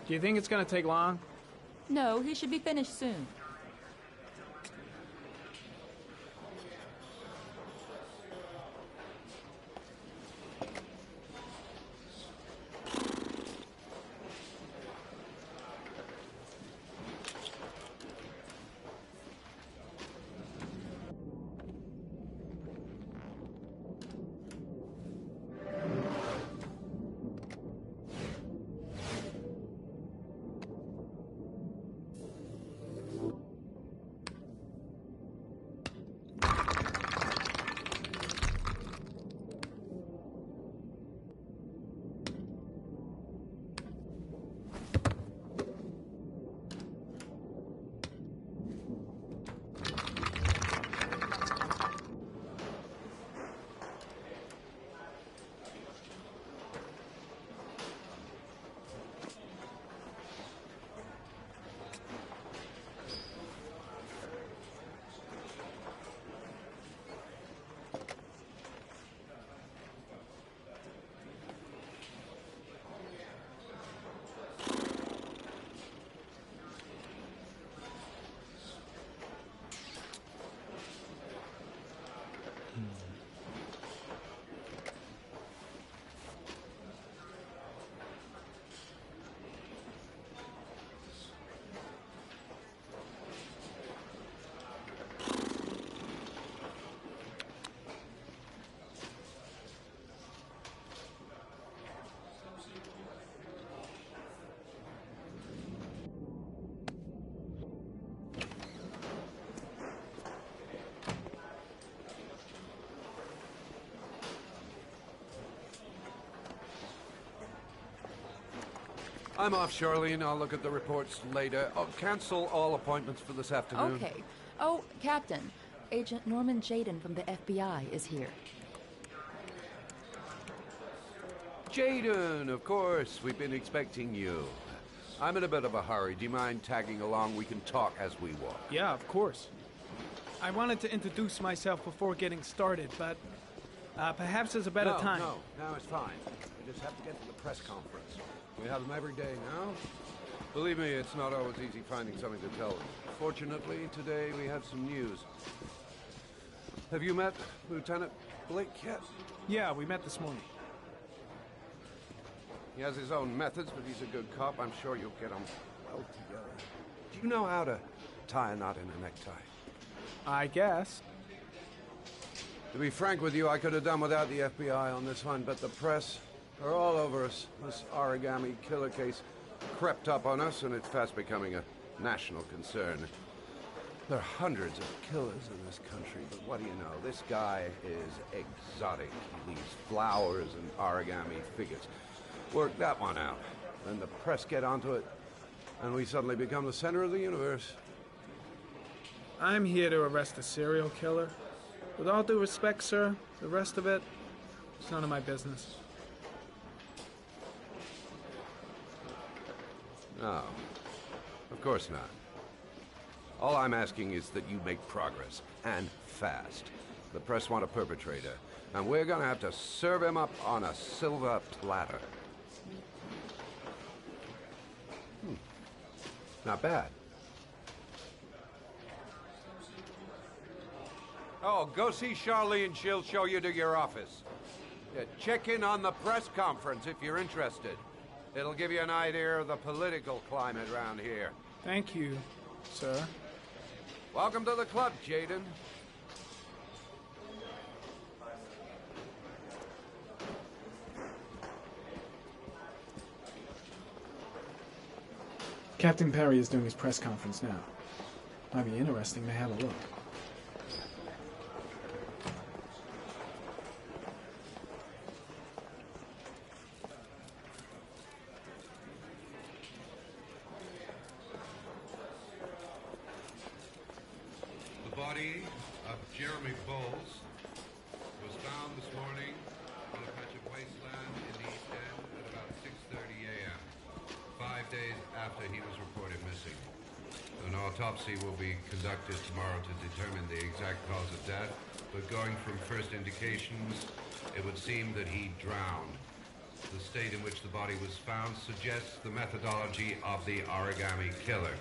Do you think it's gonna take long? No, he should be finished soon. I'm off, Charlene. I'll look at the reports later. I'll cancel all appointments for this afternoon. Okay. Oh, Captain. Agent Norman Jaden from the FBI is here. Jaden, of course. We've been expecting you. I'm in a bit of a hurry. Do you mind tagging along? We can talk as we walk. Yeah, of course. I wanted to introduce myself before getting started, but perhaps there's a better time. No, it's fine. We just have to get to the press conference. We have them every day now. Believe me, it's not always easy finding something to tell them. Fortunately, today we have some news. Have you met Lieutenant Blake yet? Yeah, we met this morning. He has his own methods, but he's a good cop. I'm sure you'll get on well together. Do you know how to tie a knot in a necktie? I guess. To be frank with you, I could have done without the FBI on this one, but the press are all over us. This origami killer case crept up on us, and it's fast becoming a national concern. There are hundreds of killers in this country, but what do you know? This guy is exotic. He leaves flowers and origami figures. Work that one out. Then the press get onto it, and we suddenly become the center of the universe. I'm here to arrest a serial killer. With all due respect, sir, the rest of it, it's none of my business. No, of course not. All I'm asking is that you make progress, and fast. The press want a perpetrator, and we're gonna have to serve him up on a silver platter. Not bad. Oh, go see Charlene. She'll show you to your office. Yeah, check in on the press conference if you're interested. It'll give you an idea of the political climate around here. Thank you, sir. Welcome to the club, Jaden. Captain Perry is doing his press conference now. Might be interesting to have a look. The body of Jeremy Bowles was found this morning on a patch of wasteland in the East End at about 6:30 a.m., 5 days after he was reported missing. An autopsy will be conducted tomorrow to determine the exact cause of death, but going from first indications, it would seem that he drowned. The state in which the body was found suggests the methodology of the origami killer.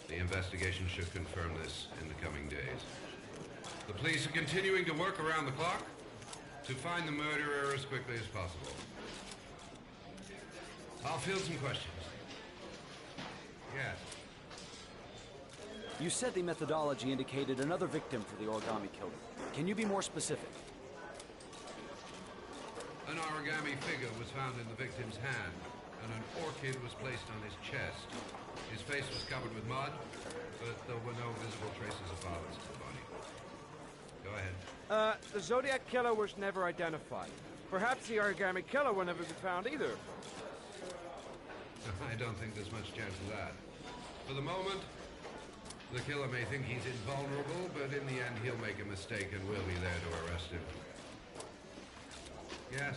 The investigation should confirm this in the coming days. The police are continuing to work around the clock to find the murderer as quickly as possible. I'll field some questions. Yes. You said the methodology indicated another victim for the origami killer. Can you be more specific? An origami figure was found in the victim's hand, and an orchid was placed on his chest. His face was covered with mud, but there were no visible traces of violence to the body. Go ahead. The Zodiac killer was never identified. Perhaps the origami killer will never be found either. I don't think there's much chance of that. For the moment, the killer may think he's invulnerable, but in the end he'll make a mistake and we'll be there to arrest him. Yes?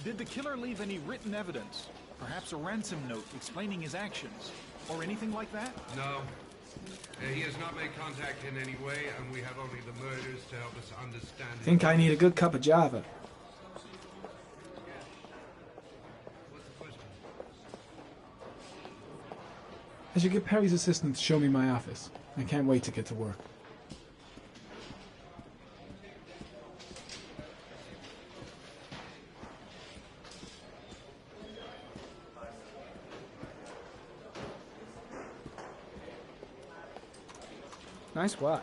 Did the killer leave any written evidence? Perhaps a ransom note explaining his actions? Or anything like that? No. He has not made contact in any way, and we have only the murders to help us understand. Think I need a good cup of Java. What's the question? I should get Perry's assistant to show me my office. I can't wait to get to work. Nice watch.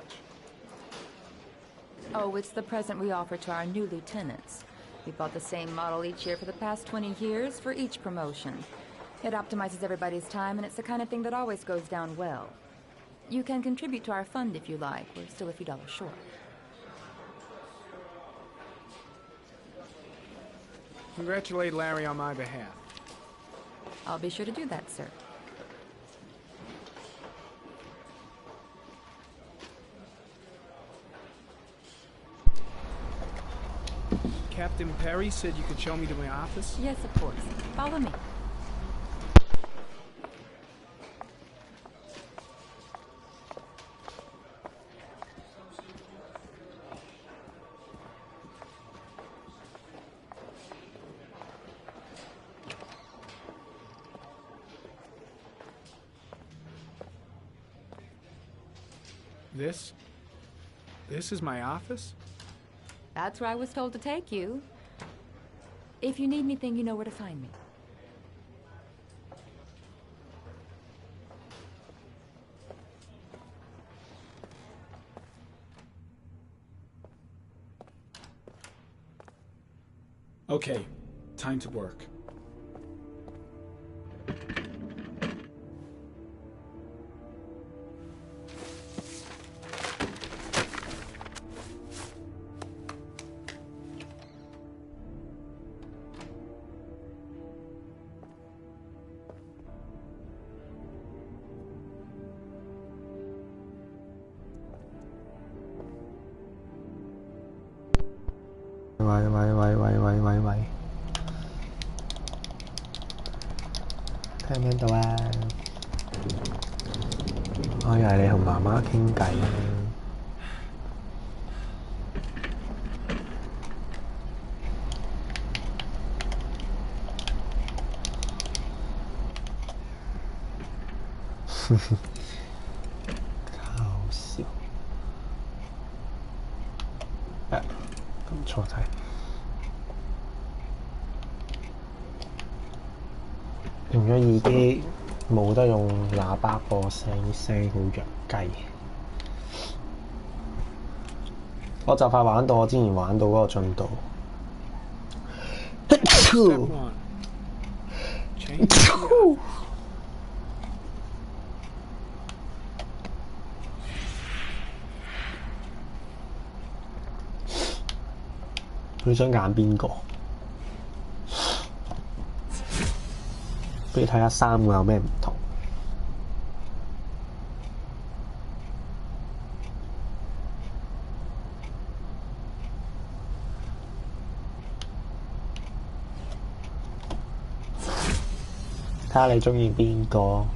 Oh, it's the present we offer to our new lieutenants. We bought the same model each year for the past 20 years for each promotion. It optimizes everybody's time, and it's the kind of thing that always goes down well. You can contribute to our fund if you like. We're still a few dollars short. Congratulate Larry on my behalf. I'll be sure to do that, sir. Captain Perry said you could show me to my office? Yes, of course. Follow me. This is my office? That's where I was told to take you. If you need anything, you know where to find me. Okay, time to work.喂，聽唔聽到啊？我以為你同媽媽傾偈呢。搞笑。撳錯題。用咗耳機冇得用喇叭播聲，聲好弱雞。我就快玩到我之前玩到嗰個進度。佢想揀邊個？俾你睇下3個有咩唔同。睇下你鍾意邊個？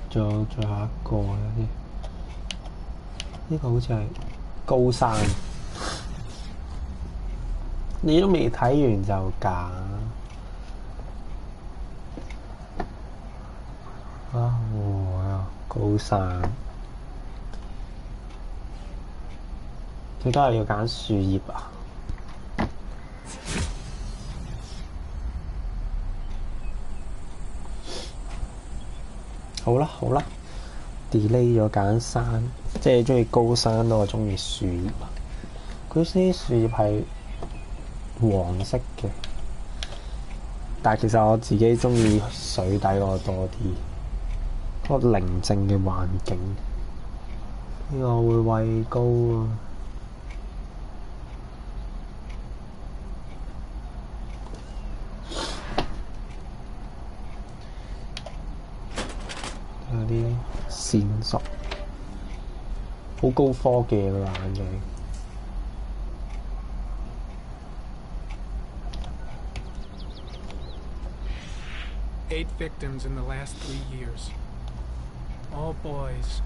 仲有最後一個有啲，呢個好似係高山，你都未睇完就揀啊！高山，佢都係要揀樹葉啊！好啦好啦 ，delay 咗揀山，即係中意高山多過中意樹葉啊！佢啲樹葉係黃色嘅，但係其實我自己中意水底嗰個多啲，嗰個寧靜嘅環境。呢個會畏高啊！有啲線索，好高科技嘅眼鏡。8 victims in the last 3 years. All boys,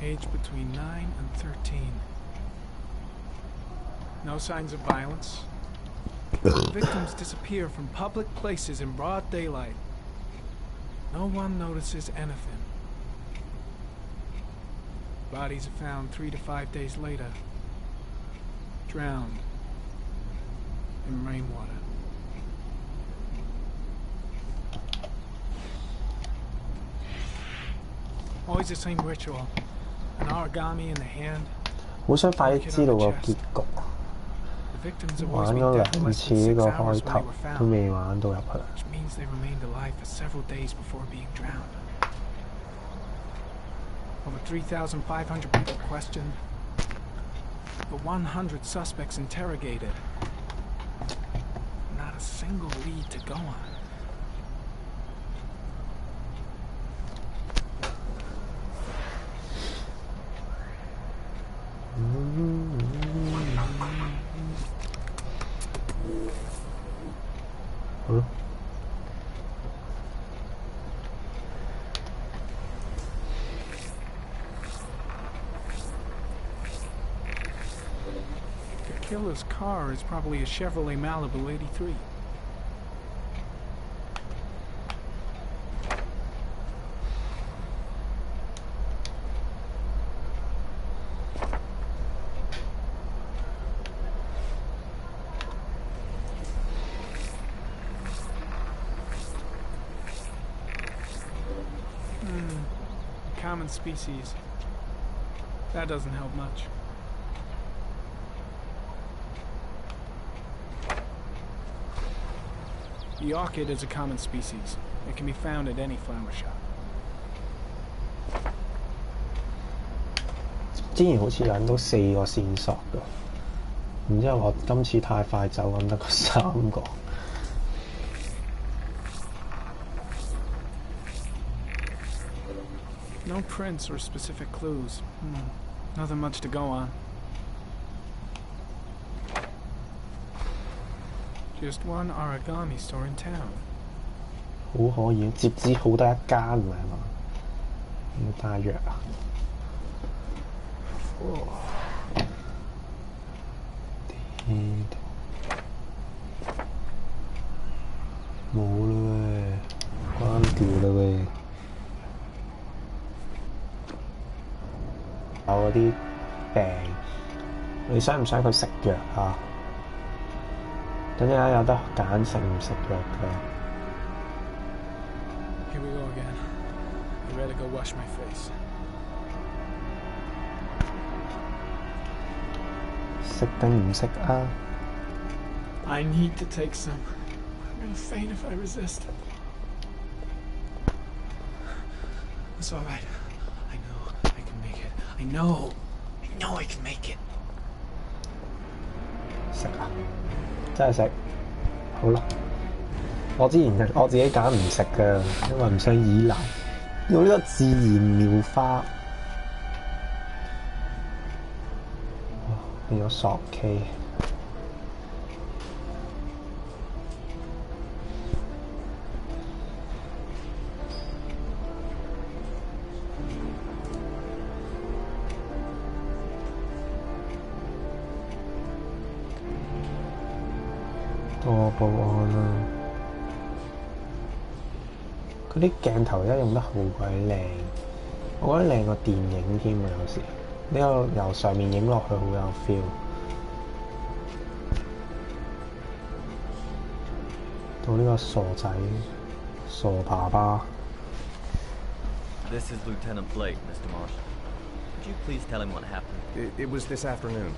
aged between 9 and 13. No signs of violence. Victims disappear from public places in broad daylight. No one notices anything. Bodies are found 3 to 5 days later, drowned in rainwater. Always the same ritual. An origami in the hand. 好想快啲知道個結局。玩咗2次呢個開頭，都未玩到入去。Which means they remained alive for several days before being drowned. Over 3,500 people questioned. The 100 suspects interrogated. Not a single lead to go on. The killer's car is probably a Chevrolet Malibu 83. Common species. That doesn't help much. The orchid is a common species. It can be found at any flower shop. 之前好似揾到4個線索㗎，然之後我今次太快就揾得個3個。No prints or specific clues. Nothing much to go on. Just one origami store in town. 好可以，接旨好得一間唔係嘛？要帶藥啊！冇啦喂，關掉啦喂。有嗰啲病，你想唔想佢食藥啊？等陣間有得揀食唔食藥嘅。Here we go again. I better go wash my face. 食定唔食啊 I need to take some. I'm gonna faint if I resist. It's all right. I know I can make it. I know I can make it. 食啊！真係食。好啦，我之前我自己揀唔食㗎，因為唔想依賴。用呢個自然妙花，變咗索 K。到我報案啦！佢啲鏡頭而家用得好鬼靚，我覺得靚過電影添啊！有時呢個由上面影落去好有 feel。到呢個傻仔、傻爸爸。This is Lieutenant Blake, Mr. Marshall. Could you please tell him what happened? It was this afternoon.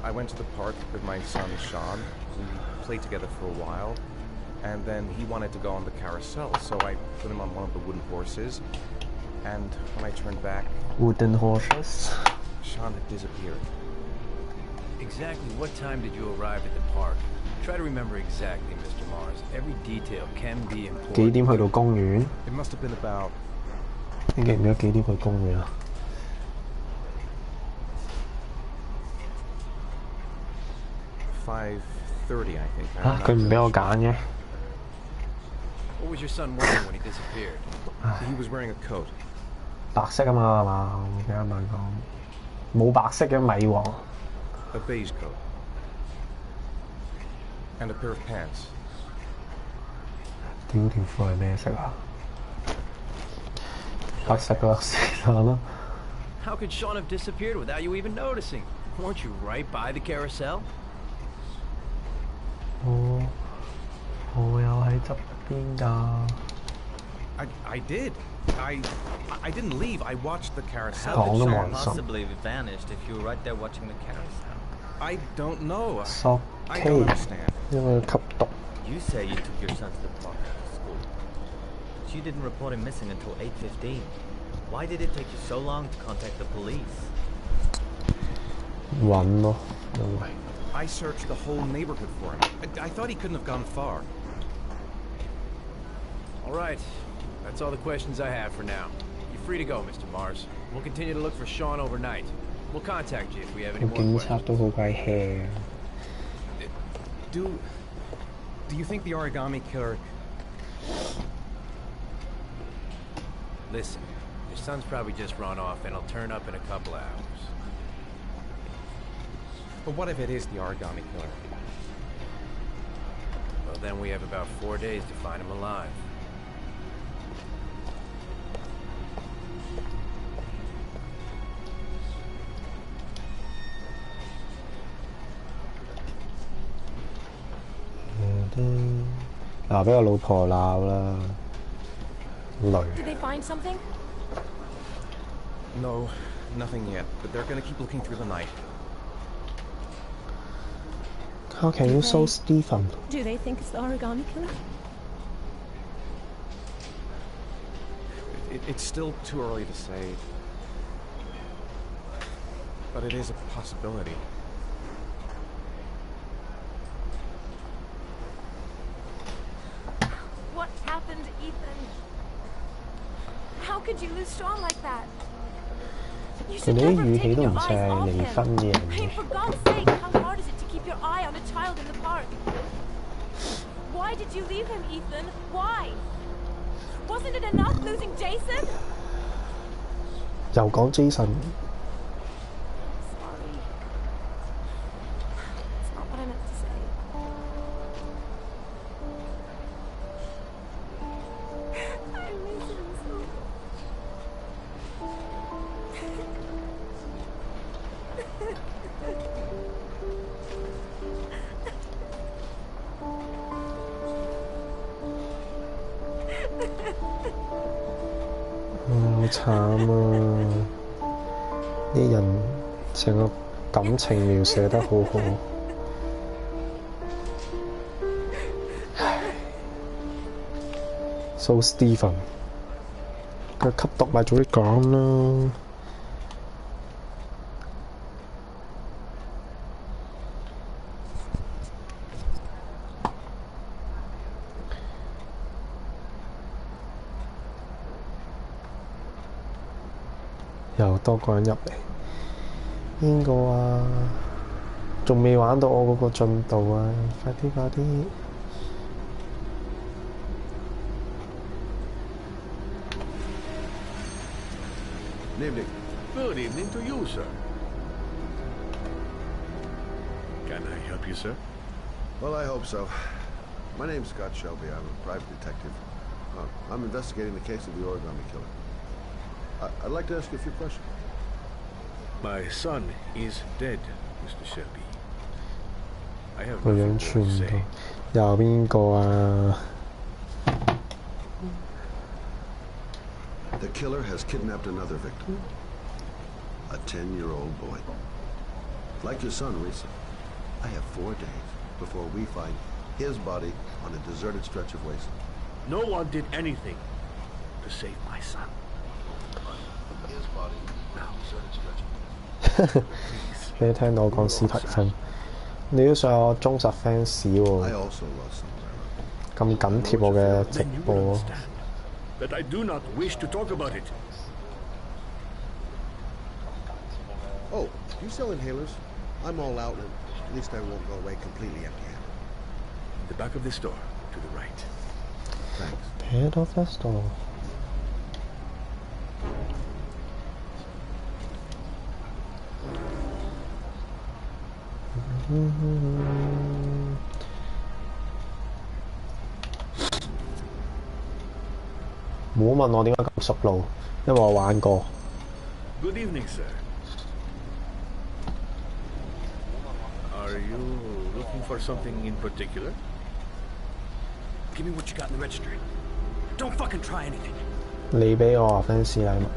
I went to the park with my son, Sean. We played together for a while, and then he wanted to go on the carousel, so I put him on one of the wooden horses, and when I turned back... Wooden horses? Sean had disappeared. Exactly what time did you arrive at the park? Try to remember exactly, Mr. Mars. Every detail can be important. 幾點去到公園？ It must have been about... 你記唔記得幾點去公園啊？ 5:30, I think. 嚇！佢唔俾我揀嘅。 What was your son wearing when he disappeared? He was wearing a coat. 白色啊嘛係嘛？我記得咪講冇白色嘅咪喎。A beige coat. And a pair of pants. 屌條褲係咩色啊？白色嘅是但咯。 How could Sean have disappeared without you even noticing? Weren't you right by the carousel? 我有喺側邊㗎。I did. I didn't leave. I watched the carousel. How could Sean possibly have vanished if you were right there watching the carousel? I don't know. I don't understand. 因為吸毒。 You say you took your son to the park after school, but you didn't report him missing until 8:15. Why did it take you so long to contact the police? 揾咯，因為 I searched the whole neighborhood for him. I thought he couldn't have gone far. All right. That's all the questions I have for now. You're free to go, Mr. Mars. We'll continue to look for Sean overnight. We'll contact you if we have any more 警察 questions. 都好鬼 hea。 Do you think the origami killer... Listen, your son's probably just run off and he'll turn up in a couple hours. But what if it is the origami killer? Well, then we have about 4 days to find him alive. Did they find something? No, nothing yet. But they're gonna keep looking through the night. How can you so Stephen? Do they think it's the origami killer? It's still too early to say. But it is a possibility. What happened, Ethan? How could you lose Sean like that? You should never have taken your eyes off him. I mean, for God's sake, how hard is it to keep your eye on a child in the park? Why did you leave him, Ethan? Why? Wasn't it enough losing Jason? 又講 Jason。 Sorry. It's not what I meant to say. I miss him so much.好慘啊！啲人成個感情描寫得好好。So Stephen， 佢吸毒咪早啲講啦。又多個人入嚟，邊個啊？仲未玩到我嗰個進度啊！快啲快啲！ Good evening to you, sir. Can I help you, sir? Well, I hope so. My name's Scott Shelby. I'm a private detective. I'm investigating the case of the origami killer. I'd like to ask you a few questions. My son is dead, Mr. Shelby. I have 個樣 nothing 串 more to 唔 say. 到，有邊個啊？ The killer has kidnapped another victim. A 10-year-old boy. Like your son, Risa. I have 4 days before we find his body on a deserted stretch of wasteland. No one did anything to save my son. His body on a deserted stretch of wasteland. 你聽到我講史提芬，你都算我忠實 fans 喎， I also love somewhere. 咁緊貼我嘅直 Then you will 播。 understand that I do not wish to talk about it. Oh, do you sell inhalers? I'm all out, and at least I won't go away completely empty-handed. The back of the store, to the right. Thanks. Head of the store。 唔好問我點解咁熟路，因為我玩過。 Good evening, sir. Are you looking for something in particular? Give me what you got in the register. Don't fucking try anything. 你俾我啊 fans 禮物。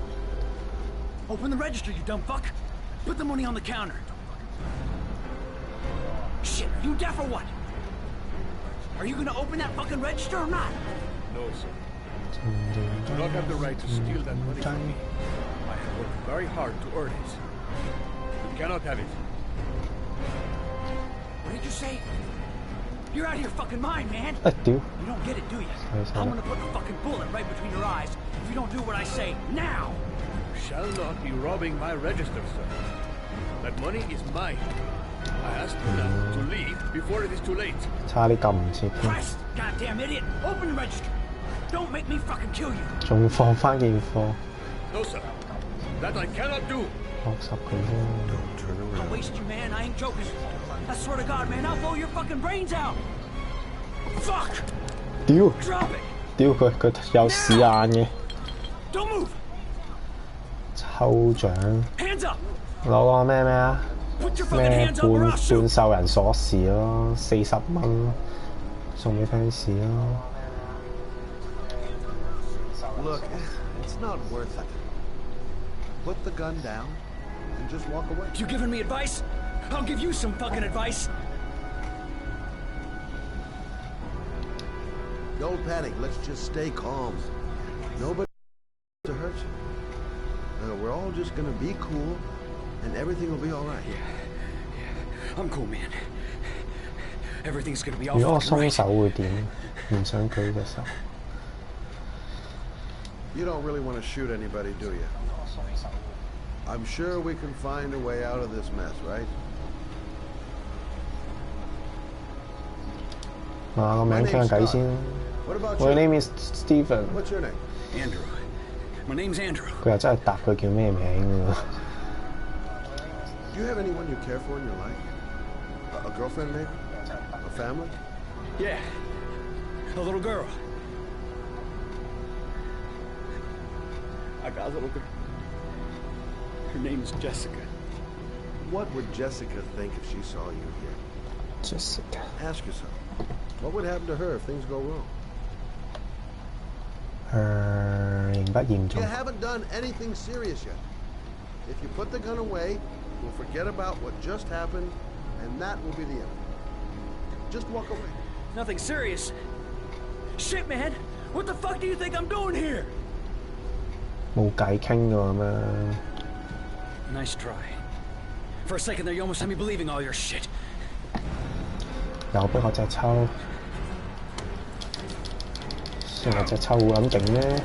Open the register, you dumb fuck. Put the money on the counter. Shit, are you deaf or what? Are you gonna open that fucking register or not? No, sir. You do not have the right to steal that money from me. I have worked very hard to earn it. You cannot have it. What did you say? You're out of your fucking mind, man. 屌！ You don't get it, do you? I'm gonna put a fucking bullet right between your eyes if you don't do what I say now. You shall not be robbing my register, sir. That money is mine. I ask you now to leave before it is too late. 差啲撳唔切添， Christ, goddamn idiot! Open the register. Don't make me fucking kill you. 仲放翻件貨， No, sir. That I cannot do. 60佢啫。 Turn I'll around. waste you, man. I ain't joking. I swear to God, man, I'll blow your fucking brains out. Fuck! 屌！ Drop it. 屌佢有屎眼嘅， Don't move. 抽獎 Hands up. 攞個咩啊？ Put your fucking 咩 hands up or 半 I'll shoot. 半獸人鎖匙咯，40蚊送俾 fans 咯。 Look, it's not worth it. Put the gun down and just walk away. You giving me advice? I'll give you some fucking advice. Don't panic. Let's just stay calm. Nobody to hurt you. We're all just gonna be cool, and everything will be all right. Yeah, I'm cool, man. Everything's gonna be all 如果我 fucking 鬆 right. 手會點？唔想舉隻手。 You don't really want to shoot anybody, do you? I'm sure we can find a way out of this mess, right? 嗱個名傾下偈先。 What about My you? name is Stephen。 What's your name? Andrew. My name's Andrew. 佢又真係答佢叫咩名㗎？ Do you have anyone you care for in your life? A girlfriend, maybe? A family? Yeah. A little girl. I got a little girl. Her name's Jessica. What would Jessica think if she saw you here? Jessica。 Ask yourself, what would happen to her if things go wrong? 嚴不嚴重 You？ haven't done anything serious yet. If you put the gun away, we'll forget about what just happened, and that will be the end. Just walk away. Nothing serious. Shit, man. What the fuck do you think I'm doing here? 冇計傾㗎咁樣。 Nice try. For a second there, you almost had me believing all your shit. 又俾我隻抽，雖然我隻抽會咁勁咩？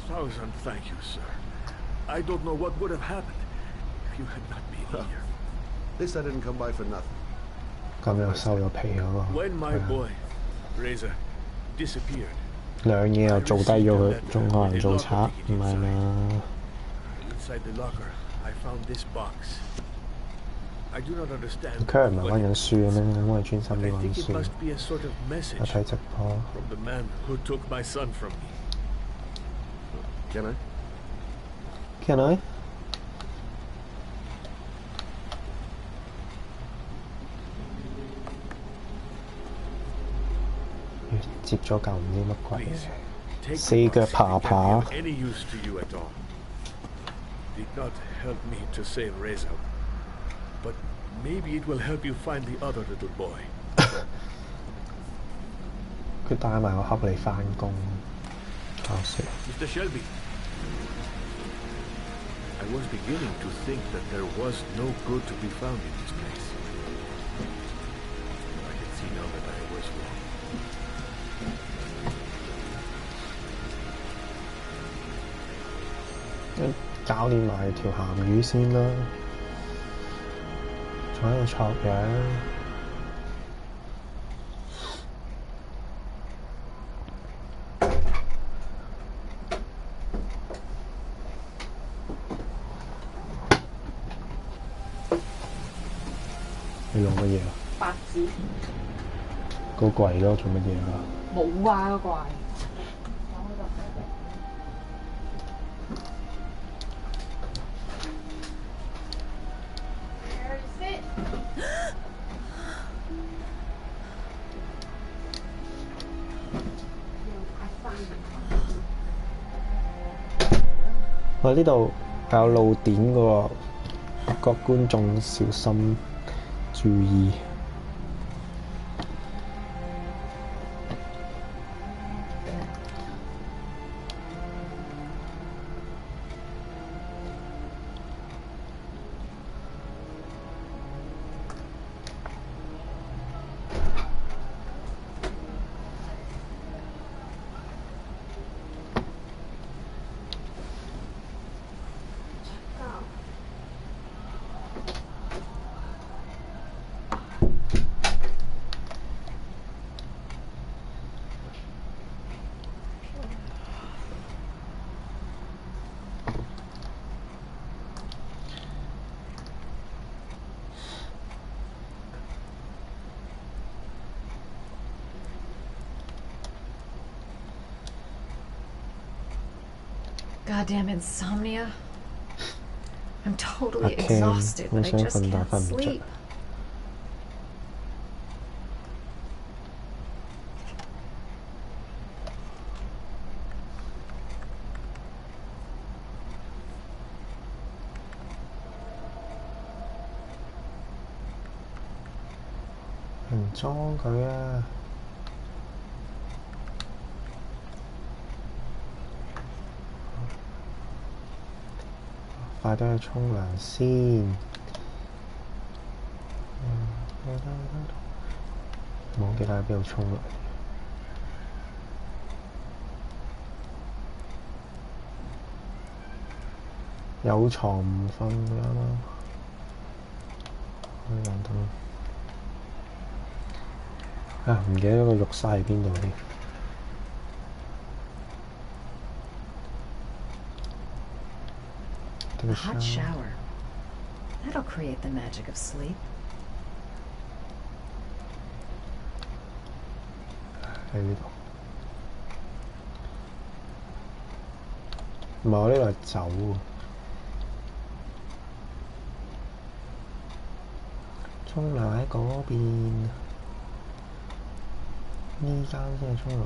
Thousand thank you, sir. I don't know what would have happened if you had not been here. At least I didn't come by for nothing. 咁又收咗皮嗰個。 When my boy, Reza, disappeared, 兩嘢又做低咗佢，仲可能做賊，唔係嘛？ inside the locker, I found this box. I do not understand. 佢唔係温緊書嘅咩？咁我係專心啲 I 温 think it 書。 must be a sort of 我 message 睇直播。 from the man who took my son from me. Can I? Can I？ 接咗嚿唔知乜鬼嘢，四腳爬爬。 Any use to you at all? Did not help me to save Reza, but maybe it will help you find the other little boy. 佢帶埋個盒嚟返工，搞笑。 Mr. Shelby, I was beginning to think that there was no good to be found in this place. I can see now that I was wrong. 搞掂埋條鹹魚先啦，仲喺度錯樣。你攞乜嘢啊？白紙。個櫃咯，做乜嘢啊？冇啊，個櫃。 我呢度有露點嘅喎，各觀眾小心注意。Goddamn insomnia. I'm totally exhausted, but I just can't sleep. 唔裝佢啊！ 快啲去沖涼先。冇記得喺邊度沖涼。有床唔瞓㗎嘛？開盞燈。啊！唔記得咗個浴室喺邊度添。 A hot shower. That'll create the magic of sleep. 喺呢度。唔係我呢度係酒喎。沖涼喺嗰邊。呢間先係沖涼。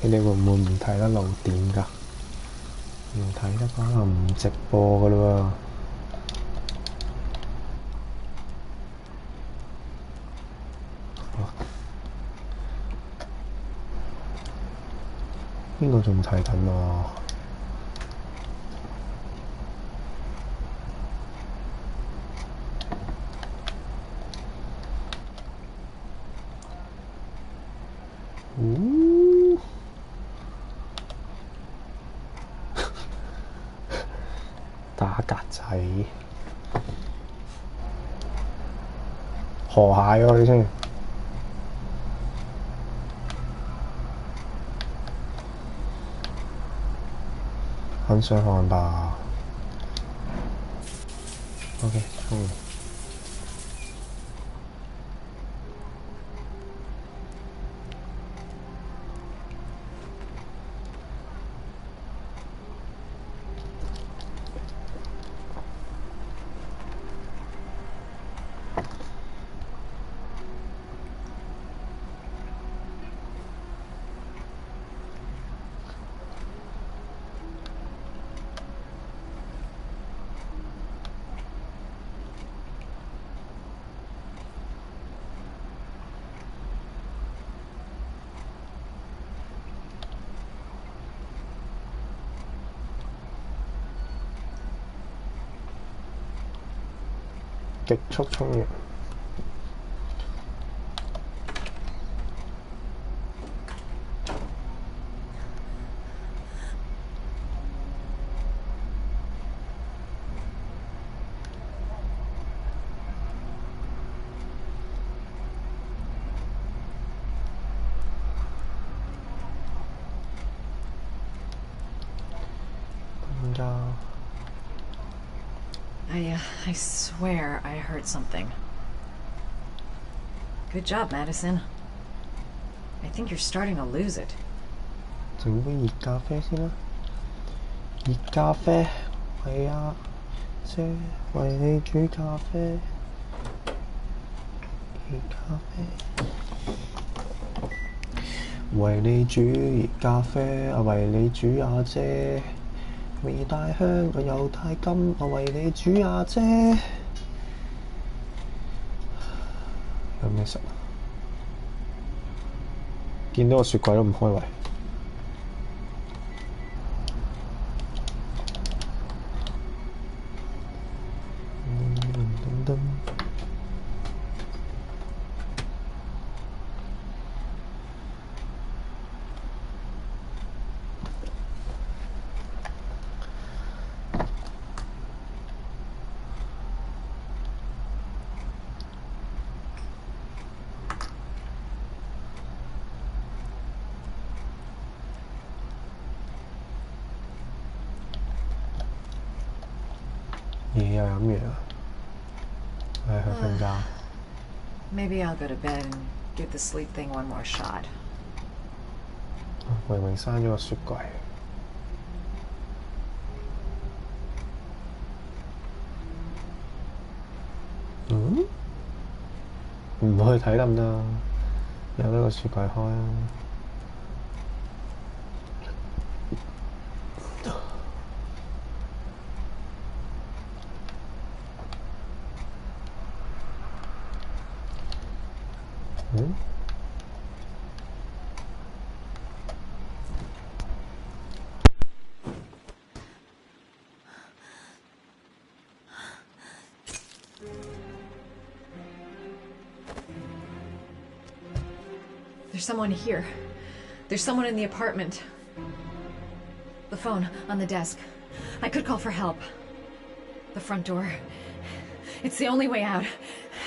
你哋會唔會唔睇得露點㗎？唔睇得可能唔直播㗎嘞喎。邊個仲睇緊啊？打格仔，河蟹喎你先。很想看吧。OK， 衝。極速衝完。I swear I heard something. Good job, Madison. I think you're starting to lose it. 整杯熱咖啡先啦。熱咖啡，係啊，姐為你煮咖啡。熱咖啡，為你煮熱咖啡，啊為你煮啊姐。未帶香我又帶金，我為你煮啊姐。有咩食？見到個雪櫃都唔開胃。嘢又飲完啦，去瞓覺。Maybe I'll go to bed and give the sleep thing one more shot. 明明閂咗個雪櫃。唔去睇得唔得？有得個雪櫃開啊！There's someone here. There's someone in the apartment. The phone on the desk. I could call for help. The front door. It's the only way out.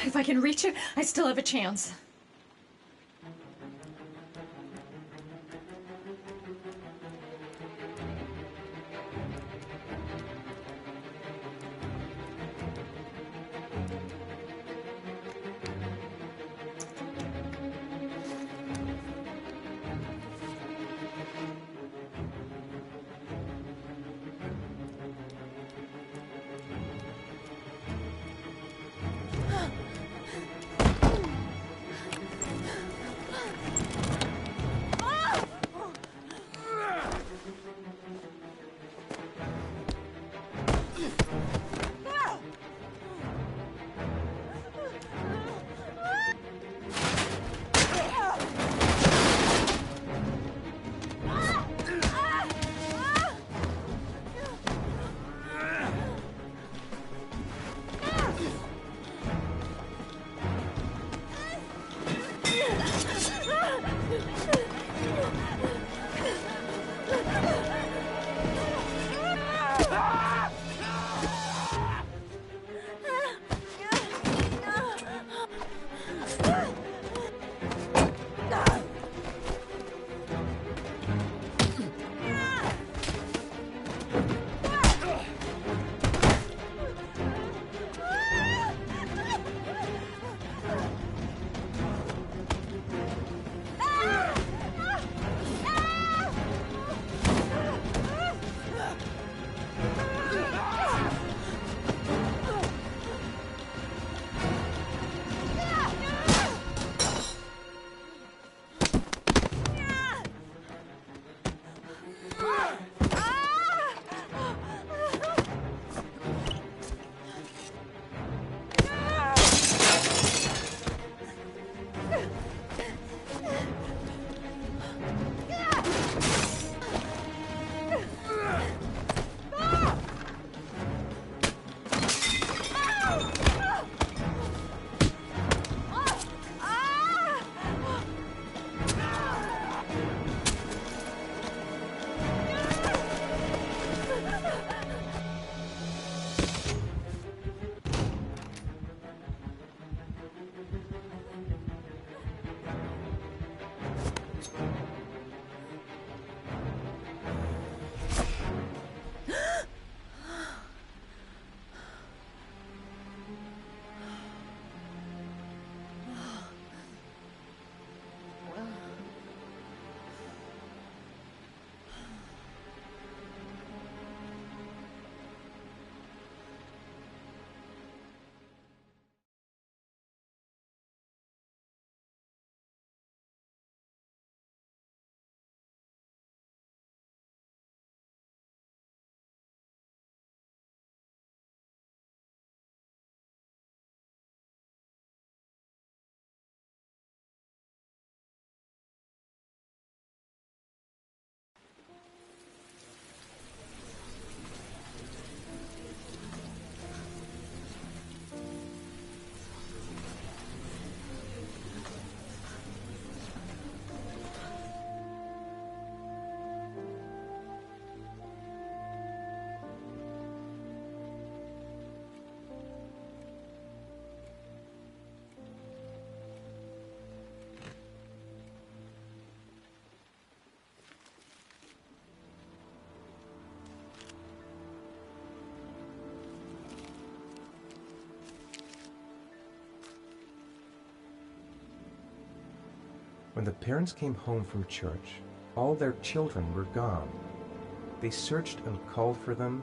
If I can reach it, I still have a chance. When the parents came home from church, all their children were gone. They searched and called for them,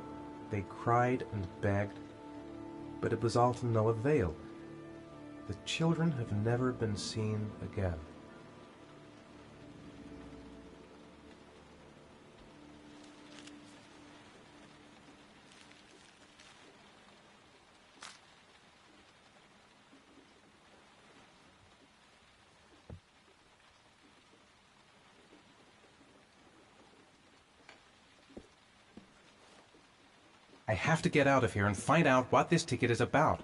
they cried and begged, but it was all to no avail. The children have never been seen again. I have to get out of here and find out what this ticket is about.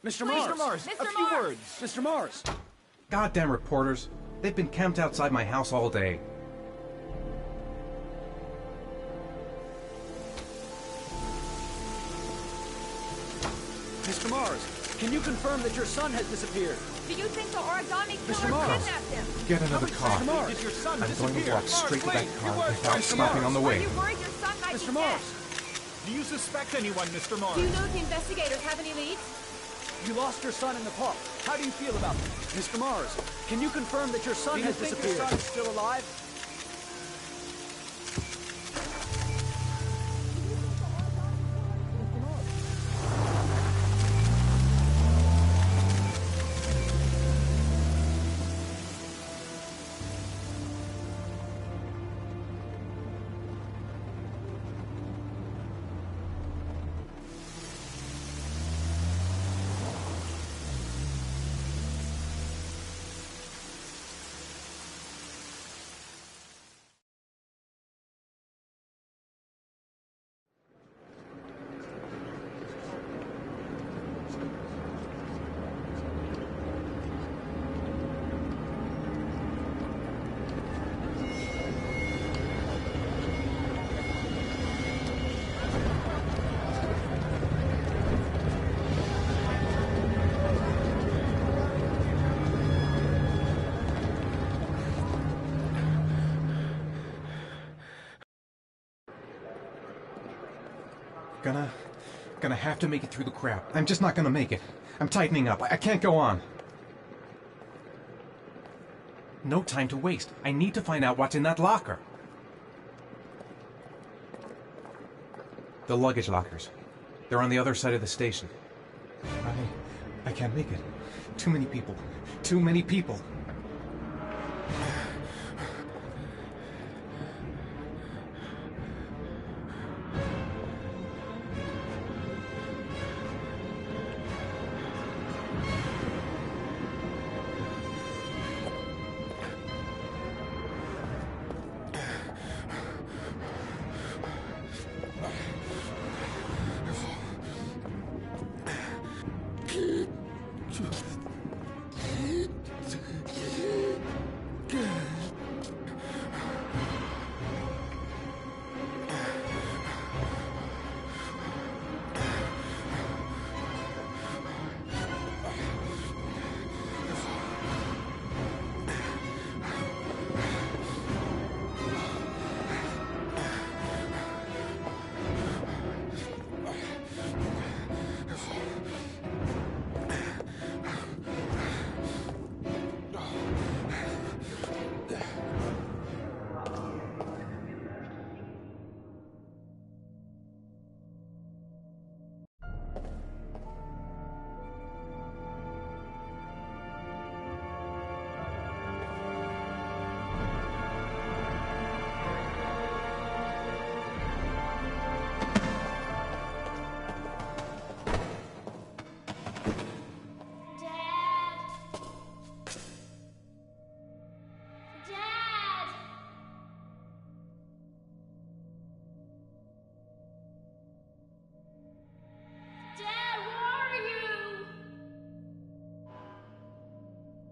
Mr. Mars! A few words! Mr. Mars! Goddamn reporters! They've been camped outside my house all day. Mr. Mars, can you confirm that your son has disappeared? Do you think the origami Mr. killer Mars. kidnapped him? Get another car. Mr. Mars. Did your son I'm going to disappear? walk straight to that Wait, car you were- without Mr. stopping on the Are way. you worried your son might Mr. be Mars, dead? Do you suspect anyone, Mr. Mars? Do you know if the investigators have any leads? you lost your son in the park. How do you feel about this? Mr. Mars, can you confirm that your son has disappeared? Your son is still alive? Gonna have to make it through the crowd. I'm just not gonna make it. I'm tightening up. I can't go on. No time to waste. I need to find out what's in that locker. The luggage lockers. They're on the other side of the station. I can't make it. Too many people. Too many people.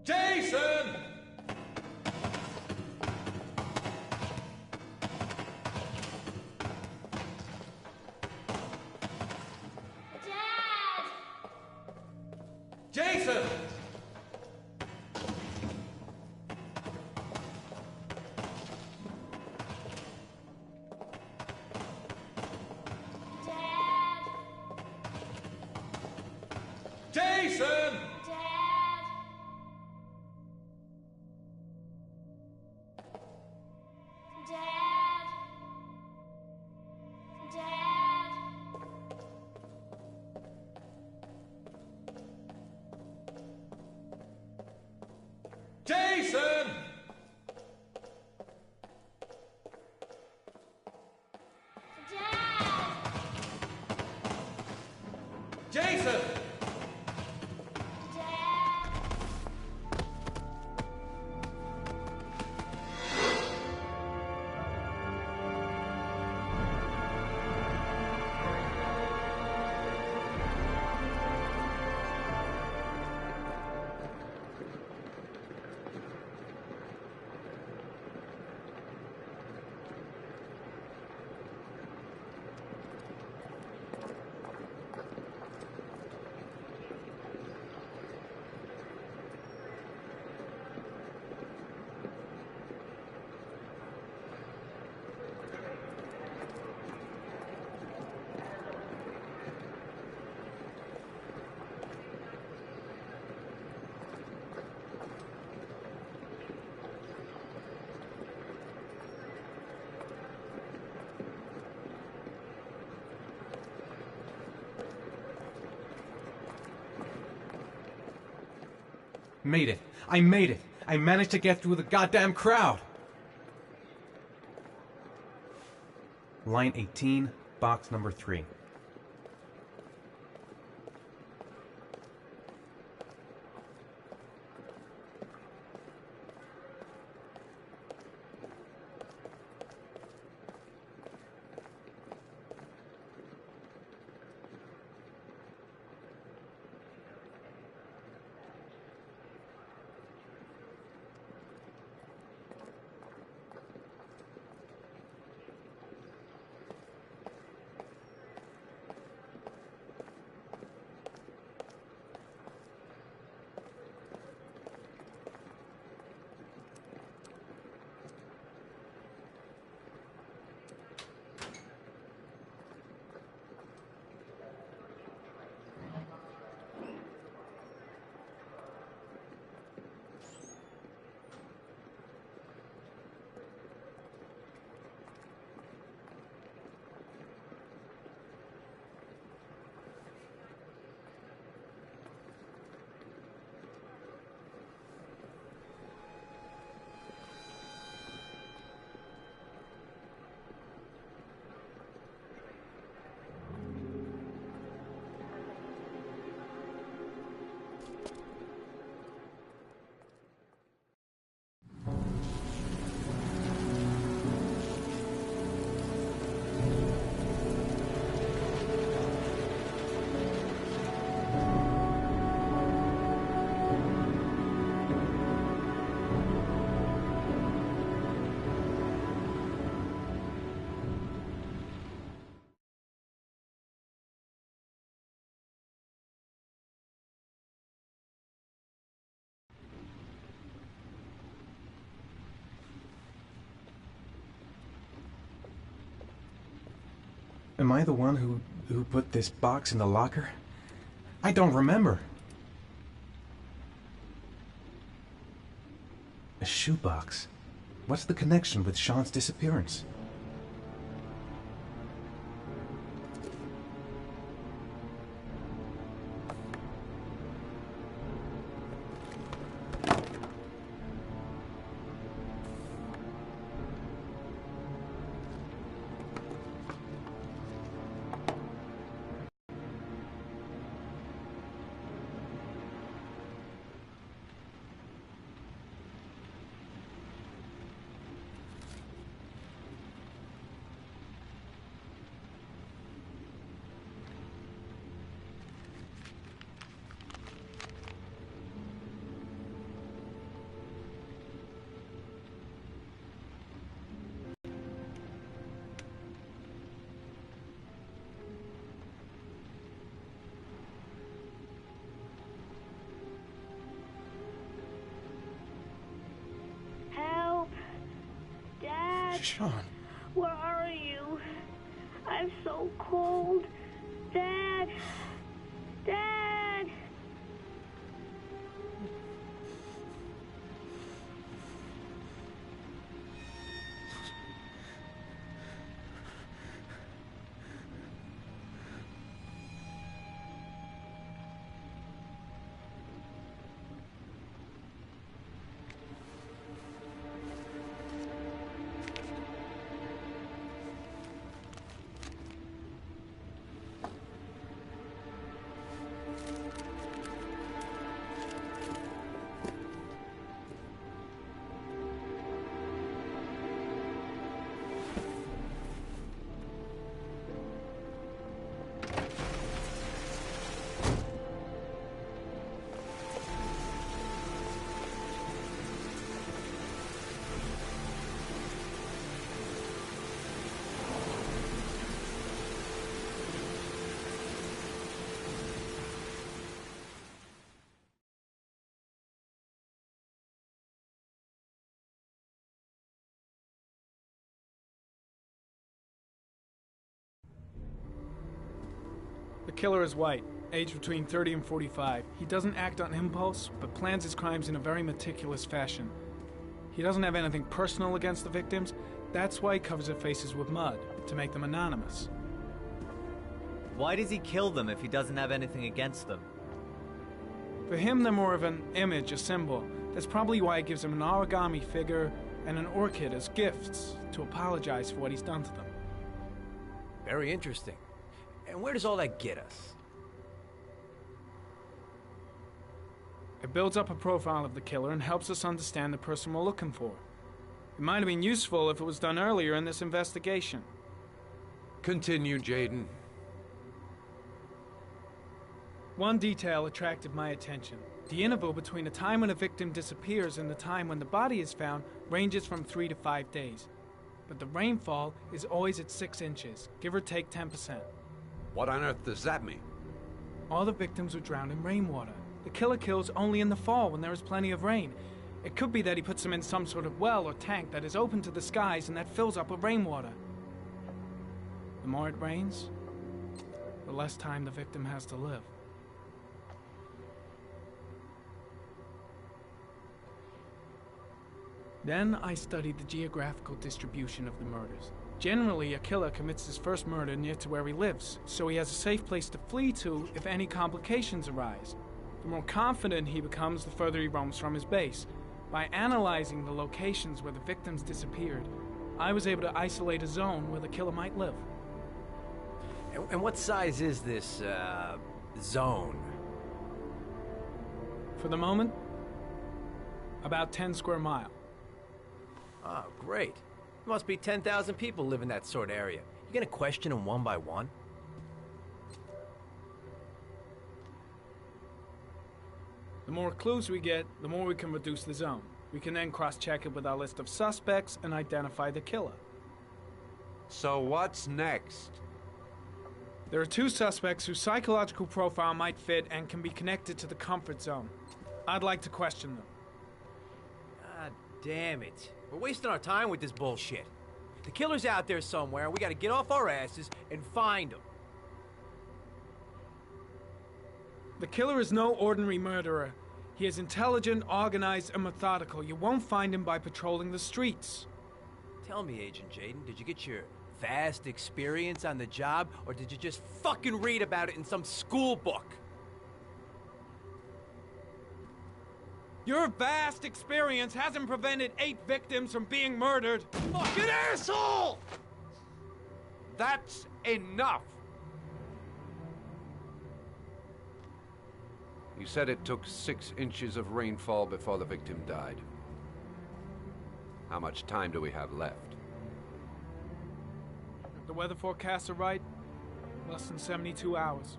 Jason! Dad! Jason! Jason! Jason! Jason! Made it. I made it. I managed to get through the goddamn crowd. Line 18, box number 3. Am I the one who put this box in the locker? I don't remember. A shoebox? What's the connection with Sean's disappearance? Sean. Where are you? I'm so cold. Dad! Dad! killer is white, aged between 30 and 45. He doesn't act on impulse, but plans his crimes in a very meticulous fashion. He doesn't have anything personal against the victims. That's why he covers their faces with mud, to make them anonymous. Why does he kill them if he doesn't have anything against them? For him, they're more of an image, a symbol. That's probably why he gives them an origami figure and an orchid as gifts to apologize for what he's done to them. Very interesting. And where does all that get us? It builds up a profile of the killer and helps us understand the person we're looking for. It might have been useful if it was done earlier in this investigation. Continue, Jaden. One detail attracted my attention. The interval between the time when a victim disappears and the time when the body is found ranges from 3 to 5 days. But the rainfall is always at 6 inches, give or take 10%. What on earth does that mean? All the victims were drowned in rainwater. The killer kills only in the fall when there is plenty of rain. It could be that he puts them in some sort of well or tank that is open to the skies and that fills up with rainwater. The more it rains, the less time the victim has to live. Then I studied the geographical distribution of the murders. Generally, a killer commits his first murder near to where he lives, so he has a safe place to flee to if any complications arise. The more confident he becomes, the further he roams from his base. By analyzing the locations where the victims disappeared, I was able to isolate a zone where the killer might live. And what size is this, zone? For the moment, about 10 square miles. Oh, great. There must be 10,000 people live in that sort of area. You gonna question them one by one? The more clues we get, the more we can reduce the zone. We can then cross-check it with our list of suspects and identify the killer. So what's next? There are 2 suspects whose psychological profile might fit and can be connected to the comfort zone. I'd like to question them. God damn it. We're wasting our time with this bullshit. The killer's out there somewhere, and we gotta get off our asses and find him. The killer is no ordinary murderer. He is intelligent, organized, and methodical. You won't find him by patrolling the streets. Tell me, Agent Jaden, did you get your vast experience on the job, or did you just fucking read about it in some school book? Your vast experience hasn't prevented 8 victims from being murdered. Fucking asshole! That's enough! You said it took 6 inches of rainfall before the victim died. How much time do we have left? If the weather forecasts are right, less than 72 hours.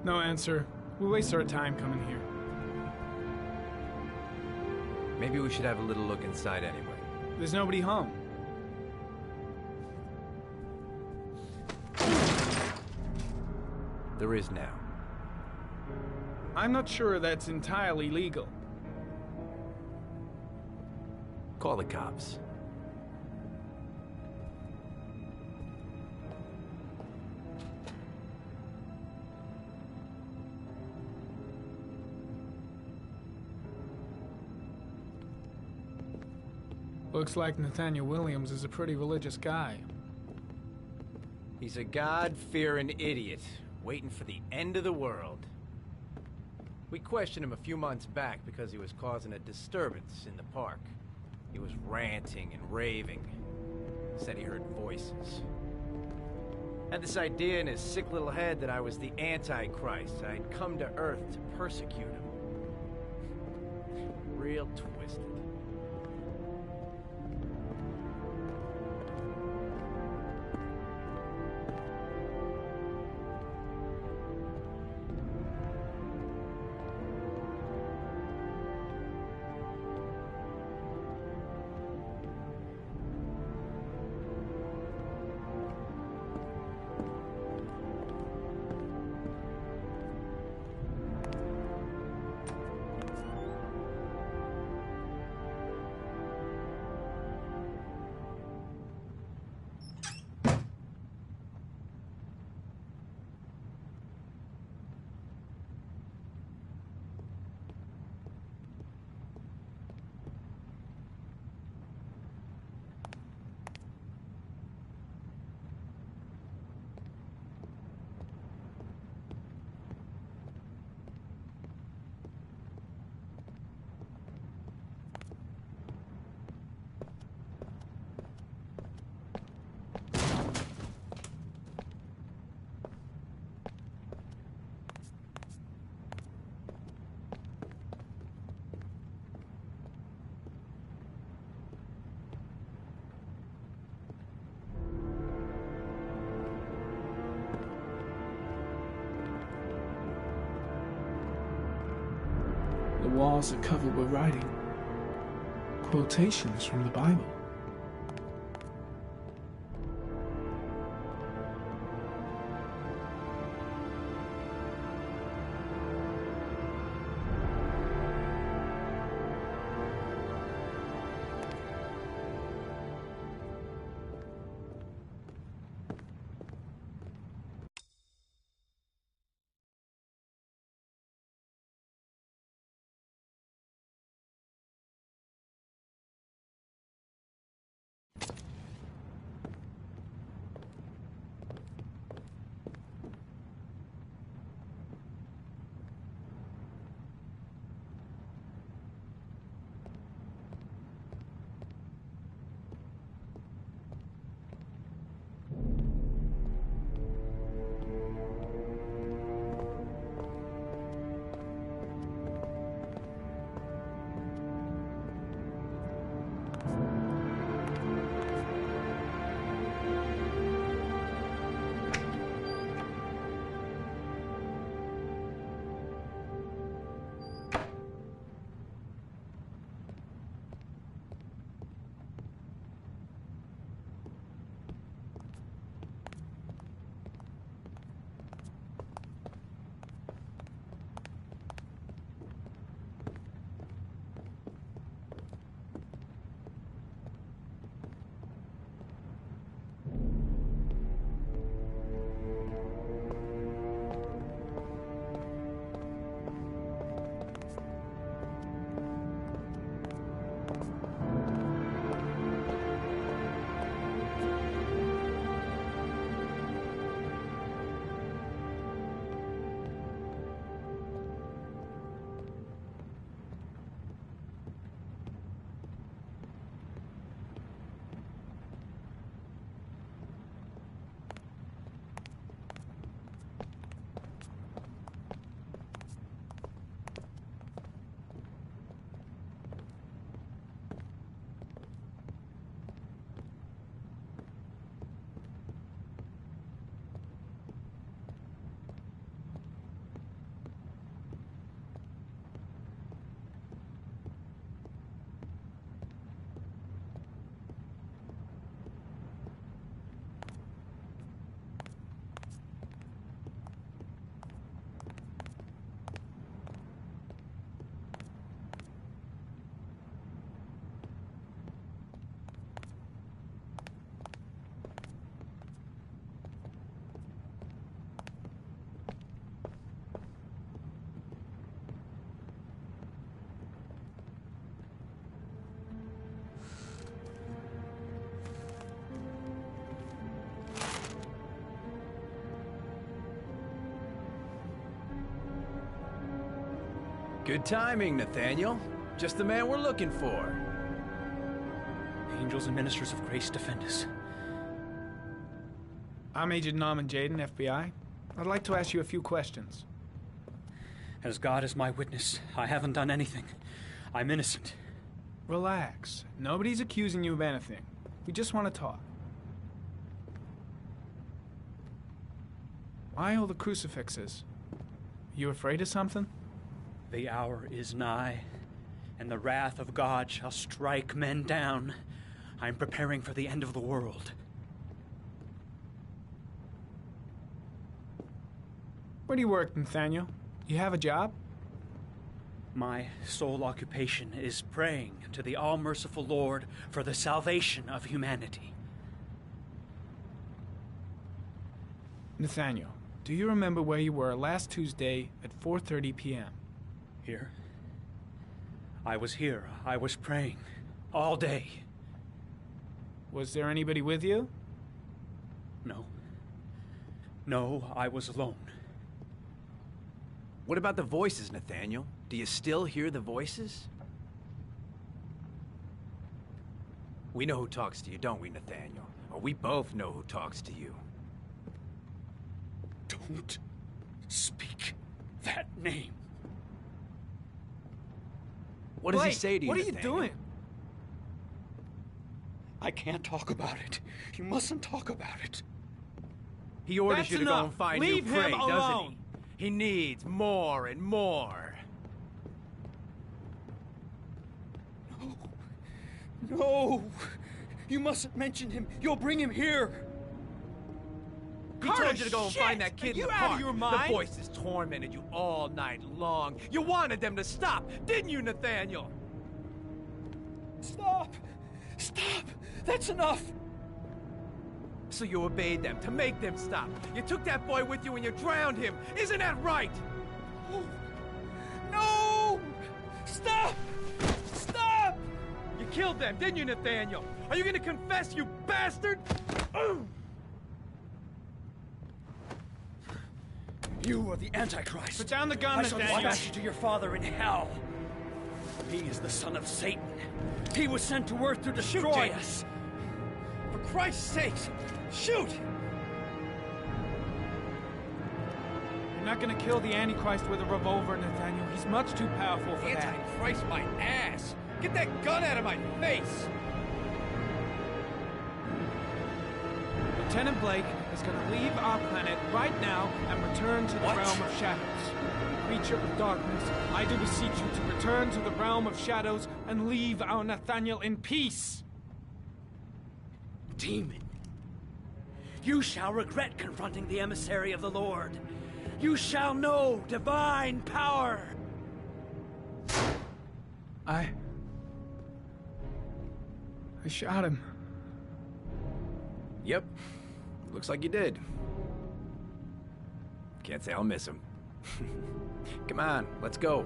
No answer. We waste our time coming here. Maybe we should have a little look inside anyway. There's nobody home. There is now. I'm not sure that's entirely legal. Call the cops. Looks like Nathaniel Williams is a pretty religious guy. He's a God-fearing idiot, waiting for the end of the world. We questioned him a few months back because he was causing a disturbance in the park. He was ranting and raving. Said he heard voices. Had this idea in his sick little head that I was the Antichrist. I'd come to Earth to persecute him. Real twisted. The walls are covered with writing. Quotations from the Bible. Good timing, Nathaniel. Just the man we're looking for. Angels and ministers of grace defend us. I'm Agent Norman Jaden, FBI. I'd like to ask you a few questions. As God is my witness, I haven't done anything. I'm innocent. Relax. Nobody's accusing you of anything. We just want to talk. Why all the crucifixes? You afraid of something? The hour is nigh, and the wrath of God shall strike men down. I'm preparing for the end of the world. Where do you work, Nathaniel? You have a job? My sole occupation is praying to the all-merciful Lord for the salvation of humanity. Nathaniel, do you remember where you were last Tuesday at 4:30 p.m.? Here? I was here. I was praying. All day. Was there anybody with you? No. No, I was alone. What about the voices, Nathaniel? Do you still hear the voices? We know who talks to you, don't we, Nathaniel? Or we both know who talks to you. Don't speak that name. What does he say to you, What are you Nathaniel? doing? I can't talk about it. You mustn't talk about it. He orders That's you to enough. go and find Leave new prey, him doesn't alone. he? He needs more and more. No! You mustn't mention him. You'll bring him here. Who told you to go and find that kid in the park? Out of your mind? The voices tormented you all night long. You wanted them to stop, didn't you, Nathaniel? Stop! Stop! That's enough! So you obeyed them to make them stop. You took that boy with you and you drowned him. Isn't that right? No! Stop! Stop! You killed them, didn't you, Nathaniel? Are you gonna confess, you bastard? You are the Antichrist. Put down the gun, I shall Nathaniel. dispatch you to your father in hell. He is the son of Satan. He was sent to earth to destroy us. For Christ's sake, shoot! You're not gonna kill the Antichrist with a revolver, Nathaniel. He's much too powerful for that. Antichrist, my ass! Get that gun out of my face! Lieutenant Blake is gonna leave our planet right now and return to the realm of shadows. Creature of darkness, I do beseech you to return to the realm of shadows and leave our Nathaniel in peace. Demon, you shall regret confronting the emissary of the Lord. You shall know divine power. I shot him. Yep. Looks like you did. Can't say I'll miss him. Come on, let's go.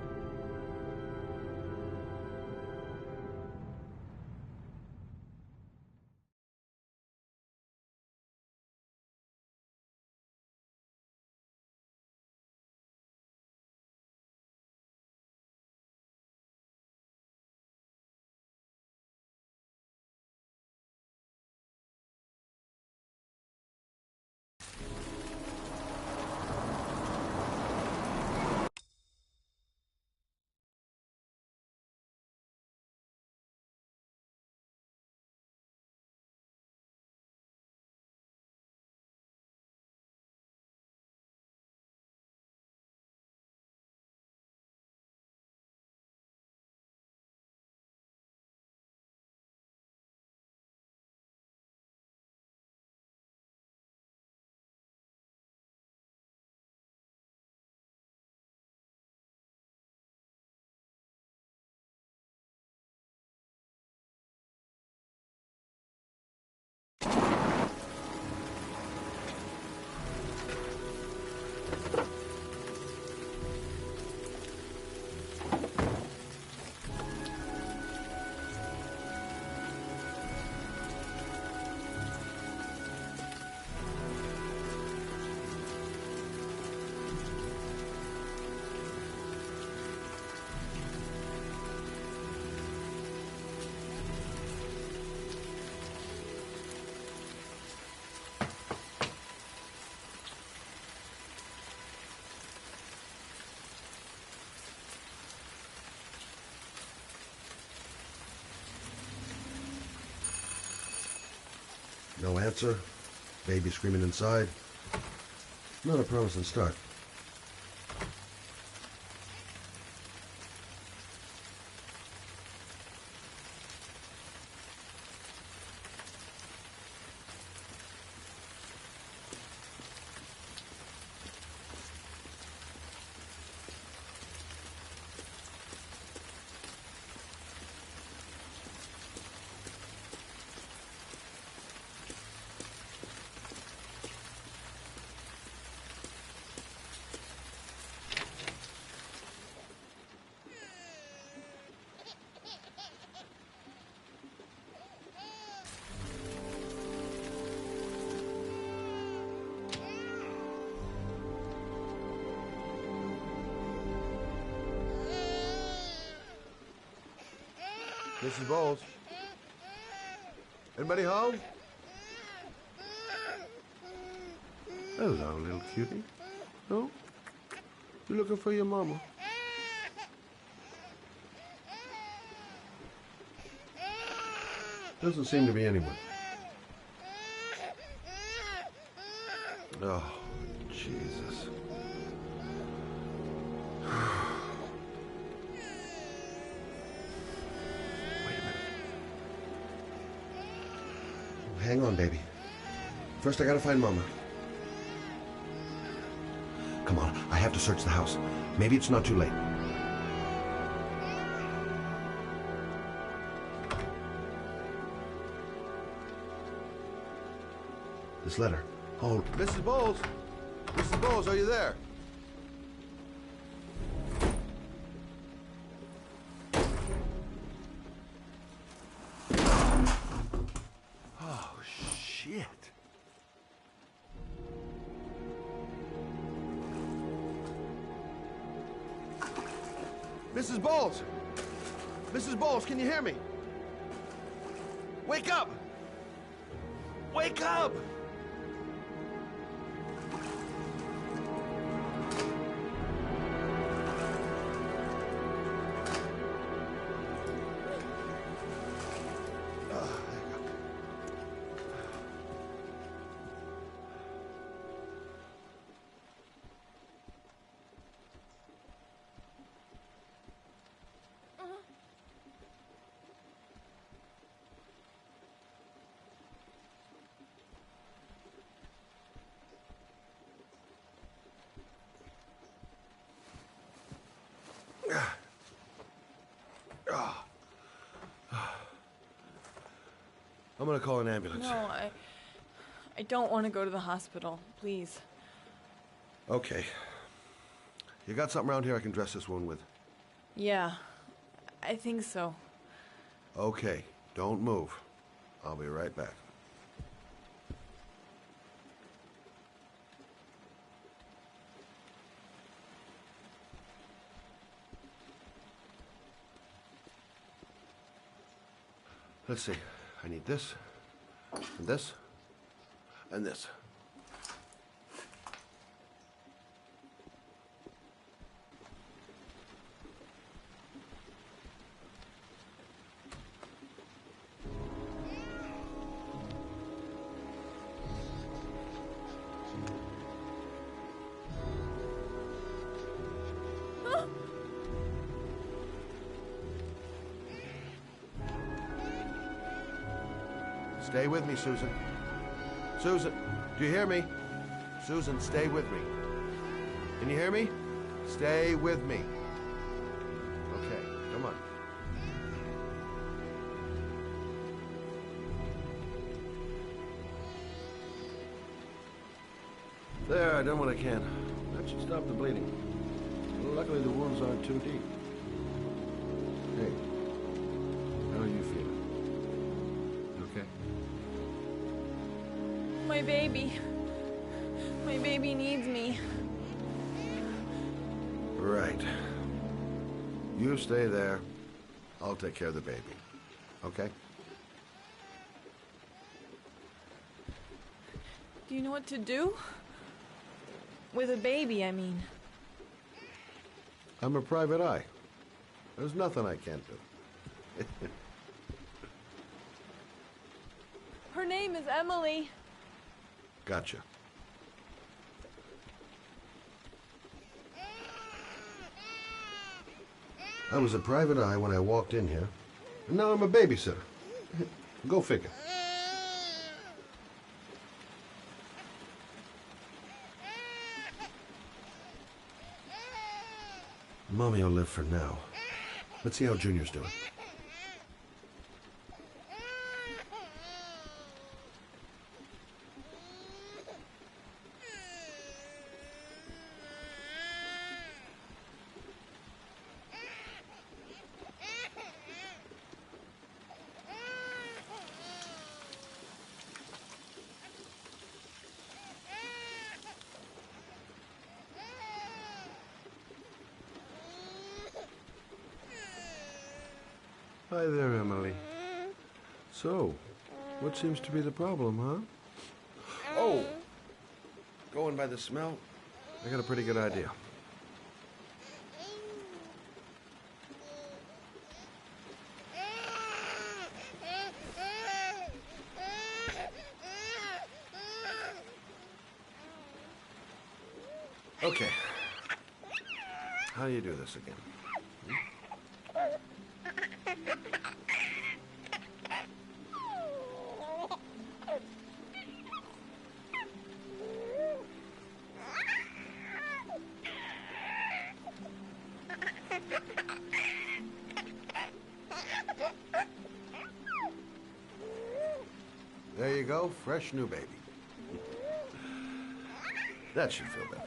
No answer. Baby screaming inside. Not a promising start. Mrs. Bowles? Anybody home? Hello, little cutie. No? You looking for your mama? Doesn't seem to be anyone. Oh, Jesus. hang on, baby. First, I gotta find Mama. Come on, I have to search the house. Maybe it's not too late. This letter. Oh, Mrs. Bowles! Mrs. Bowles, are you there? Oh, shit. Mrs. Bowles! Mrs. Bowles, can you hear me? Wake up! Wake up! I'm gonna call an ambulance. No, I don't want to go to the hospital. Please. Okay. You got something around here I can dress this wound with? Yeah, I think so. Okay, don't move. I'll be right back. Let's see. I need this, and this, and this. Stay with me, Susan. Susan, do you hear me? Susan, stay with me. Can you hear me? Stay with me. Okay, come on. There, I done what I can. That should stop the bleeding. Luckily, the wounds aren't too deep. Hey, how are you feeling? Okay. My baby. My baby needs me. Right. You stay there. I'll take care of the baby. Okay? Do you know what to do? With a baby, I mean. I'm a private eye. There's nothing I can't do. Her name is Emily. Gotcha. I was a private eye when I walked in here, and now I'm a babysitter. Go figure. Mommy will live for now. Let's see how Junior's doing. Hi there, Emily. So, what seems to be the problem, huh? Oh! Going by the smell, I got a pretty good idea. Okay. How do you do this again? There you go, fresh new baby. That should feel better.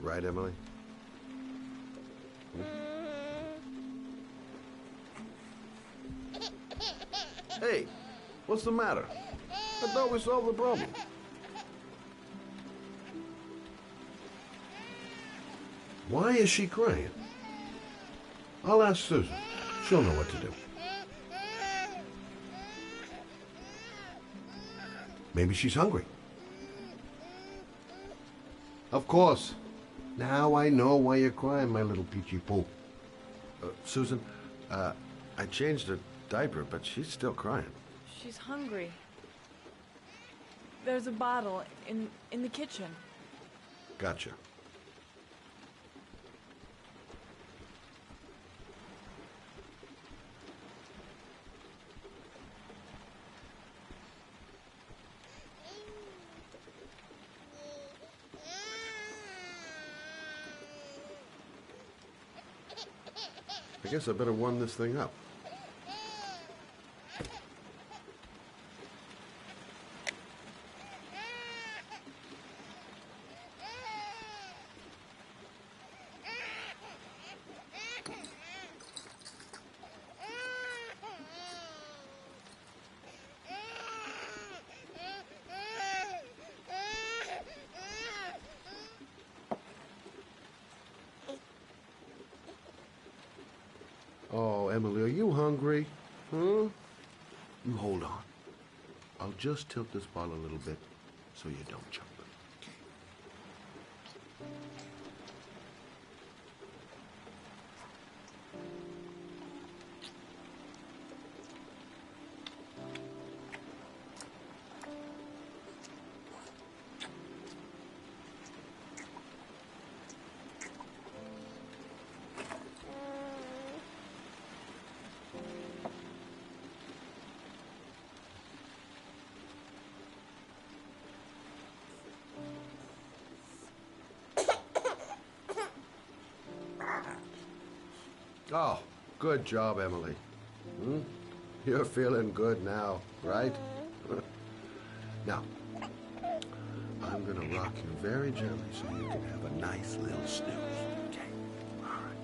Right, Emily? Hey, what's the matter? I thought we solved the problem. Why is she crying? I'll ask Susan. She'll know what to do. Maybe she's hungry. Of course. Now I know why you're crying, my little peachy poo. Susan, I changed her diaper, but she's still crying. She's hungry. There's a bottle in the kitchen. Gotcha. I guess I better warm this thing up. Oh, Emily, are you hungry? Huh? You hold on. I'll just tilt this bottle a little bit so you don't choke. Oh, good job, Emily. You're feeling good now, right? Now, I'm gonna rock you very gently so you can have a nice little snooze. Okay? All right.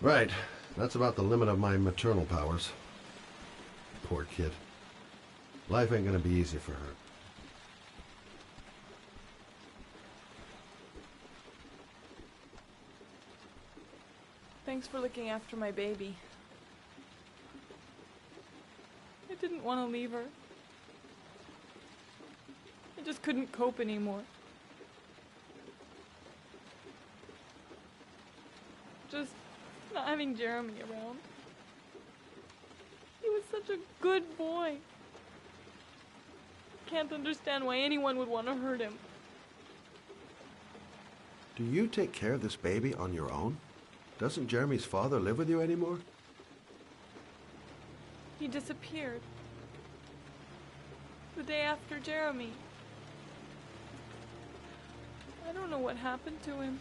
Right. That's about the limit of my maternal powers. Poor kid. Life ain't gonna be easy for her. Thanks for looking after my baby. I didn't want to leave her. I just couldn't cope anymore. Just not having Jeremy around. He was such a good boy. Can't understand why anyone would want to hurt him. Do you take care of this baby on your own? Doesn't Jeremy's father live with you anymore? He disappeared. The day after Jeremy. I don't know what happened to him.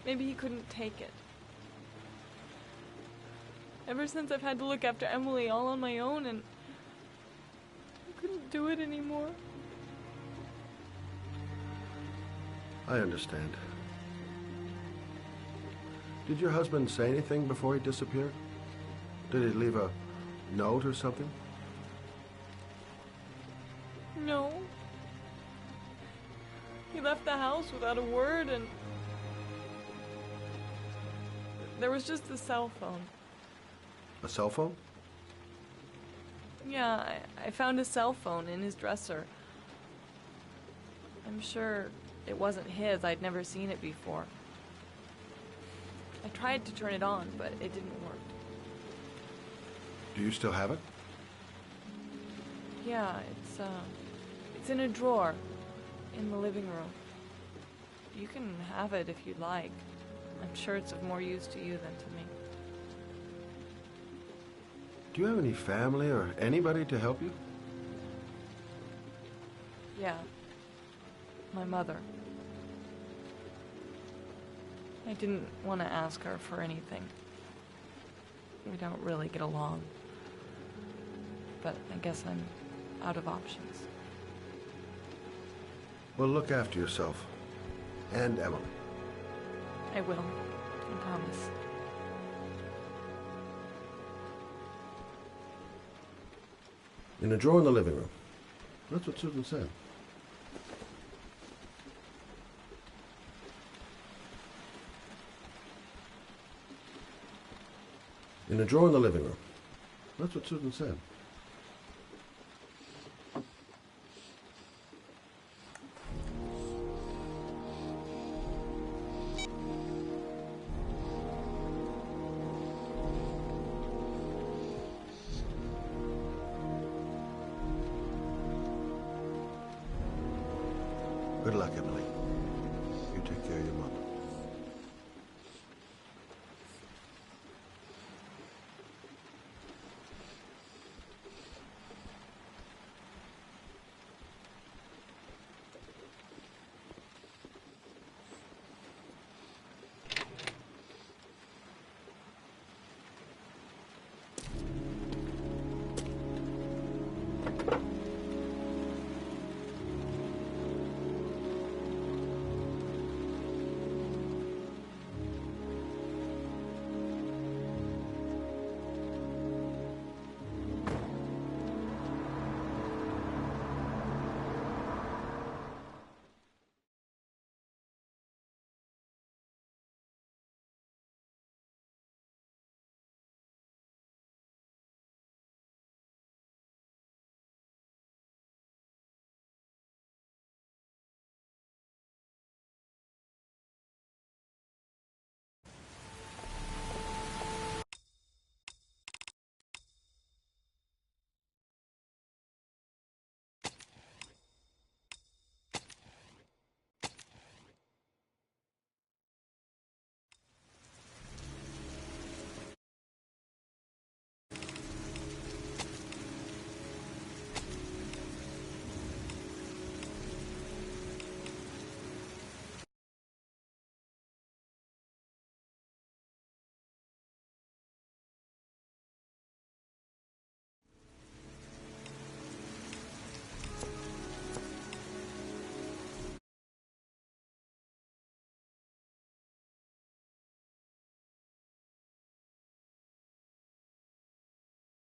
Maybe he couldn't take it. Ever since I've had to look after Emily all on my own, and I couldn't do it anymore. I understand. Did your husband say anything before he disappeared? Did he leave a note or something? No. He left the house without a word, and there was just the cell phone. A cell phone? Yeah, I found a cell phone in his dresser. I'm sure it wasn't his. I'd never seen it before. I tried to turn it on, but it didn't work. Do you still have it? Yeah, it's in a drawer in the living room. You can have it if you'd like. I'm sure it's of more use to you than to me. Do you have any family or anybody to help you? Yeah. My mother. I didn't want to ask her for anything. We don't really get along. But I guess I'm out of options. Well, look after yourself. And Emily. I will. I promise. In a drawer in the living room. That's what Susan said. In a drawer in the living room. That's what Susan said. Good luck, Emily. You take care of your mother.